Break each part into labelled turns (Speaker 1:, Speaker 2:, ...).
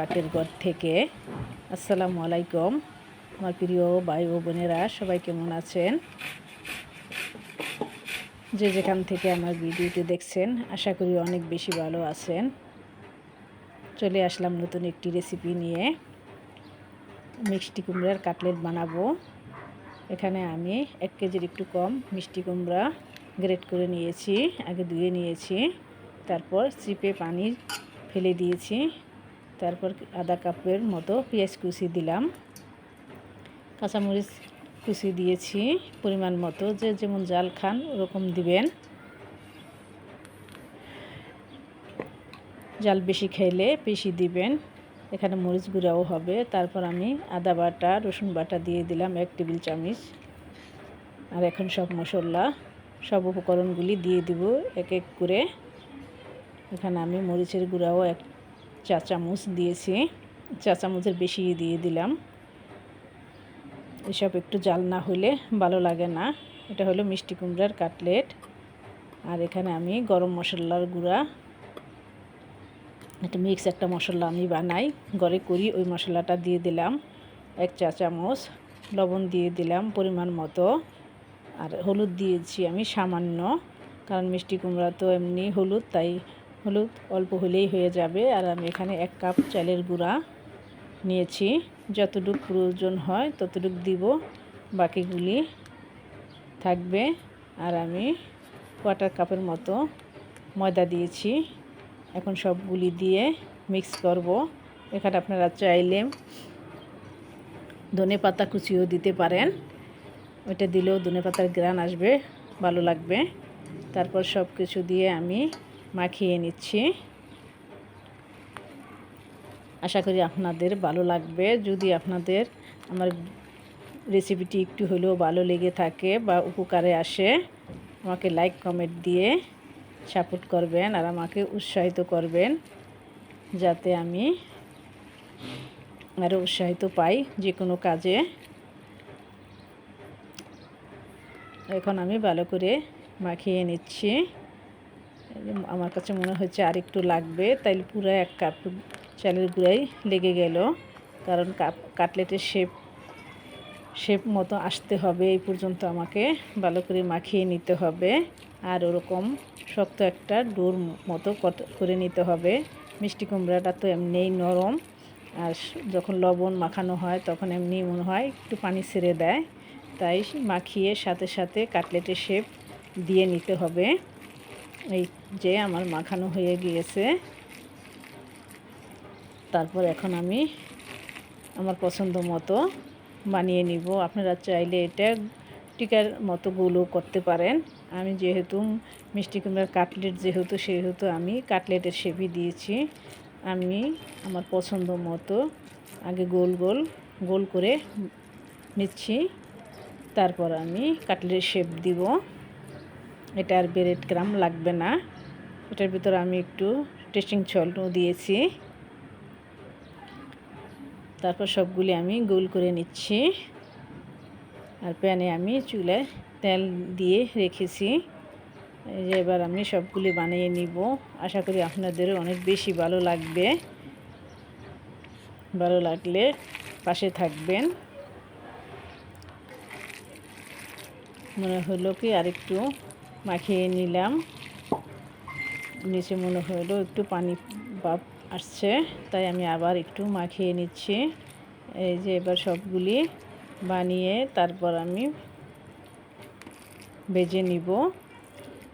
Speaker 1: পাকের ঘর থেকে। আসসালামু আলাইকুম আমার প্রিয় ভাই ও বোনেরা, সবাই কেমন আছেন? যে যেখান থেকে আমার ভিডিওটি দেখছেন, আশা করি অনেক বেশি ভালো আছেন। চলে আসলাম নতুন একটি রেসিপি নিয়ে। মিষ্টি কুমড়ার কাটলেট বানাবো। এখানে আমি 1 কেজির একটু কম মিষ্টি কুমড়া গ্রেট করে নিয়েছি, আগে ধুয়ে নিয়েছি। তারপর চিপে পানি ফেলে দিয়েছি। তারপর আধা কাপের মতো পেঁয়াজ কুচি দিলাম, কাঁচামরিচ কুচি দিয়েছি পরিমাণ মতো, যে যেমন জাল খান ওরকম দিবেন। জাল বেশি খেলে বেশি দিবেন। এখানে মরিচ গুঁড়াও হবে। তারপর আমি আদা বাটা, রসুন বাটা দিয়ে দিলাম 1 টেবিল চামচ। আর এখন সব মশলা, সব উপকরণগুলি দিয়ে দিব এক এক করে। এখানে আমি মরিচের গুঁড়াও 1 চা চামচ দিয়েছি, চা চামচের বেশি দিয়ে দিলাম। এসব একটু জাল না হলে ভালো লাগে না। এটা হলো মিষ্টি কুমড়ার কাটলেট। আর এখানে আমি গরম মশলার গুঁড়া, এটা মিক্স একটা মশলা আমি বানাই, ঘরে করি, ওই মশলাটা দিয়ে দিলাম 1 চা চামচ। লবণ দিয়ে দিলাম পরিমাণ মতো। আর হলুদ দিয়েছি আমি সামান্য, কারণ মিষ্টি কুমড়া তো এমনি হলুদ, তাই হলুদ অল্প হলেই হয়ে যাবে। আর আমি এখানে 1 কাপ চালের গুঁড়া নিয়েছি, যতটুকু প্রয়োজন হয় ততটুকু দিব, বাকিগুলি থাকবে। আর আমি 1/4 কাপের মতো ময়দা দিয়েছি। এখন সবগুলি দিয়ে মিক্স করব। এখানে আপনারা চাইলে ধনেপাতা কুচিও দিতে পারেন, ওইটা দিলেও ধনেপাতার ঘ্রাণ আসবে, ভালো লাগবে। তারপর সব কিছু দিয়ে আমি মাখিয়ে নিচ্ছি। আশা করি আপনাদের ভালো লাগবে। যদি আপনাদের আমার রেসিপিটি একটু হলেও ভালো লেগে থাকে বা উপকারে আসে, আমাকে লাইক কমেন্ট দিয়ে সাপোর্ট করবেন আর আমাকে উৎসাহিত করবেন, যাতে আমি আরও উৎসাহিত পাই যে কোনো কাজে। এখন আমি ভালো করে মাখিয়ে নিচ্ছি। আমার কাছে মনে হচ্ছে আর একটু লাগবে, তাই পুরো 1 কাপ চালের গুঁড়াই লেগে গেল, কারণ কাটলেটের শেপ মতো আসতে হবে। এই পর্যন্ত আমাকে ভালো করে মাখিয়ে নিতে হবে। আর ওরকম শক্ত একটা ডোর মতো করে নিতে হবে। মিষ্টি কুমড়াটা তো এমনিই নরম, আর যখন লবণ মাখানো হয় তখন এমনি মনে হয় একটু পানি ছেড়ে দেয়, তাই মাখিয়ে সাথে সাথে কাটলেটের শেপ দিয়ে নিতে হবে। এই যে আমার মাখানো হয়ে গিয়েছে। তারপর এখন আমি আমার পছন্দ মতো বানিয়ে নিব। আপনারা চাইলে এটা টিকার মতো গোলও করতে পারেন। আমি যেহেতু মিষ্টি কুমড়ার কাটলেট সেহেতু আমি কাটলেটের শেপই দিয়েছি। আমি আমার পছন্দ মতো আগে গোল করে নিচ্ছি, তারপর আমি কাটলেটের শেপ দিব। এটা আর ব্রেড ক্রাম লাগবে না। এটার ভিতরে আমি একটু টেস্টিং সল্টও দিয়েছি। তারপর সবগুলি আমি গোল করে নিচ্ছি। আর প্যানে আমি চুলায় তেল দিয়ে রেখেছি। এই যে এবার আমি সবগুলি বানিয়ে নিব। আশা করি আপনাদেরও অনেক বেশি ভালো লাগবে। ভালো লাগলে পাশে থাকবেন। মনে হলো কি আরেকটু মাখিয়ে নিলাম, নিচে মনে হলো একটু পানি ভাব আসছে, তাই আমি আবার একটু মাখিয়ে নিচ্ছি। এই যে এবার সবগুলি বানিয়ে তারপর আমি ভেজে নিব।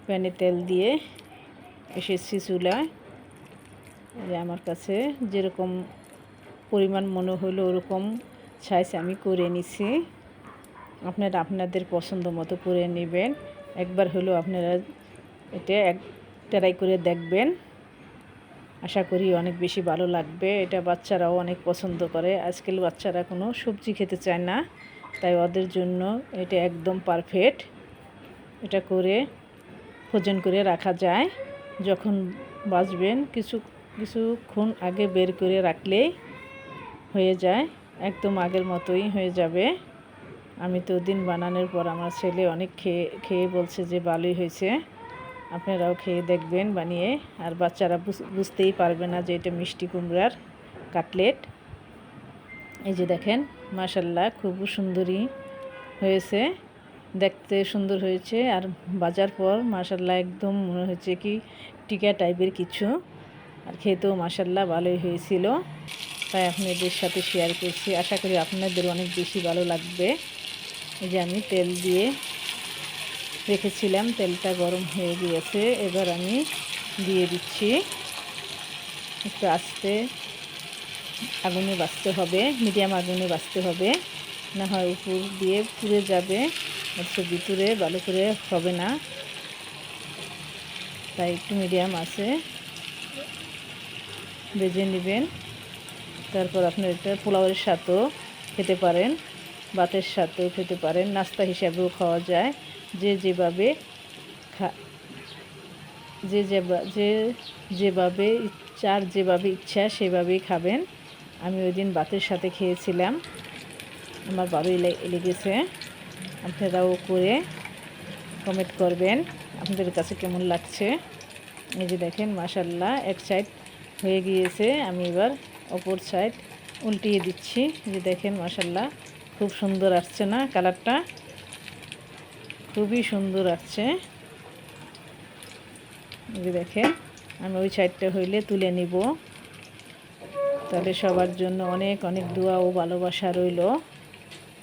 Speaker 1: প্যানে তেল দিয়ে এসেছি চুলায়। আমার কাছে যেরকম পরিমাণ মনে হলো ওরকম সাইজ আমি করে নিছি। আপনারা আপনাদের পছন্দ মতো করে নেবেন। একবার হলেও আপনারা এটা ট্রাই করে দেখবেন। আশা করি অনেক বেশি ভালো লাগবে। এটা বাচ্চারাও অনেক পছন্দ করে। আজকাল বাচ্চারা কোনো সবজি খেতে চায় না, তাই ওদের জন্য এটা একদম পারফেক্ট। এটা করে ফ্রোজেন করে রাখা যায়। যখন বাজবেন কিছুক্ষণ আগে বের করে রাখলেই হয়ে যায়, একদম আগের মতোই হয়ে যাবে। আমি তো দিন বানানোর পর আমার ছেলে অনেক খেয়ে বলছে যে ভালোই হয়েছে। আপনারাও খেয়ে দেখবেন বানিয়ে, আর বাচ্চারা বুঝতেই পারবে না যে এটা মিষ্টি কুমড়ার কাটলেট। এই যে দেখেন মাশাআল্লাহ খুব সুন্দরই হয়েছে, দেখতে সুন্দর হয়েছে। আর ভাজার পর মাশাআল্লাহ একদম মনে হচ্ছে কি টিকা টাইপের কিছু, আর খেতেও মাশাআল্লাহ ভালোই হয়েছিল। তাই আপনাদের সাথে শেয়ার করছি, আশা করি আপনাদের অনেক বেশি ভালো লাগবে। এই যে আমি তেল দিয়ে রেখেছিলাম, তেলটা গরম হয়ে গিয়েছে, এবার আমি দিয়ে দিচ্ছি। একটু আস্তে আগুনে ভাজতে হবে, মিডিয়াম আগুনে ভাজতে হবে, না হয় উপর দিয়ে পুড়ে যাবে, অথচ ভিতরে ভালো করে হবে না। তাই একটু মিডিয়াম আছে ভেজে নেবেন। তারপর আপনার এটা পোলাওয়ের সাথেও খেতে পারেন, ভাতের সাথেও খেতে পারেন, নাস্তা হিসাবেও খাওয়া যায়। যে যেভাবে খা যে যেভাবে যেভাবে ইচ্ছা সেভাবেই খাবেন। আমি ওই দিন ভাতের সাথে খেয়েছিলাম, আমার ভালোই লেগেছে। আপনারাও করে কমেন্ট করবেন আপনাদের কাছে কেমন লাগছে। এই যে দেখেন মাশাআল্লাহ এক সাইড হয়ে গিয়েছে, আমি এবার অপর সাইড উল্টিয়ে দিচ্ছি। যে দেখেন মাশাআল্লাহ খুব সুন্দর আসছে না, কালারটা খুবই সুন্দর আসছে। এই যে দেখেন আমি ওই সাইডটা হইলে তুলে নিব। তাহলে সবার জন্য অনেক অনেক দোয়া ও ভালোবাসা রইল।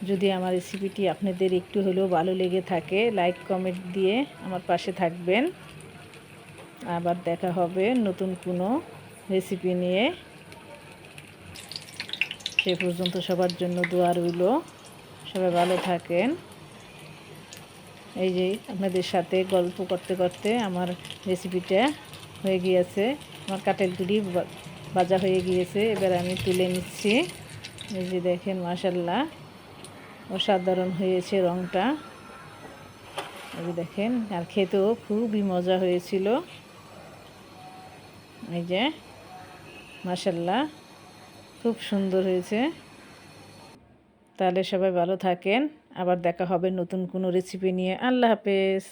Speaker 1: যদি আমার রেসিপিটি আপনাদের একটু হলেও ভালো লেগে থাকে, লাইক কমেন্ট দিয়ে আমার পাশে থাকবেন। আবার দেখা হবে নতুন কোনো রেসিপি নিয়ে। সে পর্যন্ত সবার জন্য দোয়া রইল, সবাই ভালো থাকেন। এই যে আপনাদের সাথে গল্প করতে করতে আমার রেসিপিটা হয়ে গিয়েছে, আমার কাঁঠালগুলি ভাজা হয়ে গিয়েছে, এবার আমি তুলে নিচ্ছি। এই যে দেখেন মাশাআল্লাহ অসাধারণ হয়েছে রঙটা। এই যে দেখেন, আর খেতেও খুবই মজা হয়েছিল। এই যে মাশাআল্লাহ খুব সুন্দর হয়েছে। তাহলে সবাই ভালো থাকেন, আবার দেখা হবে নতুন কোনো রেসিপি নিয়ে। আল্লাহ হাফেজ।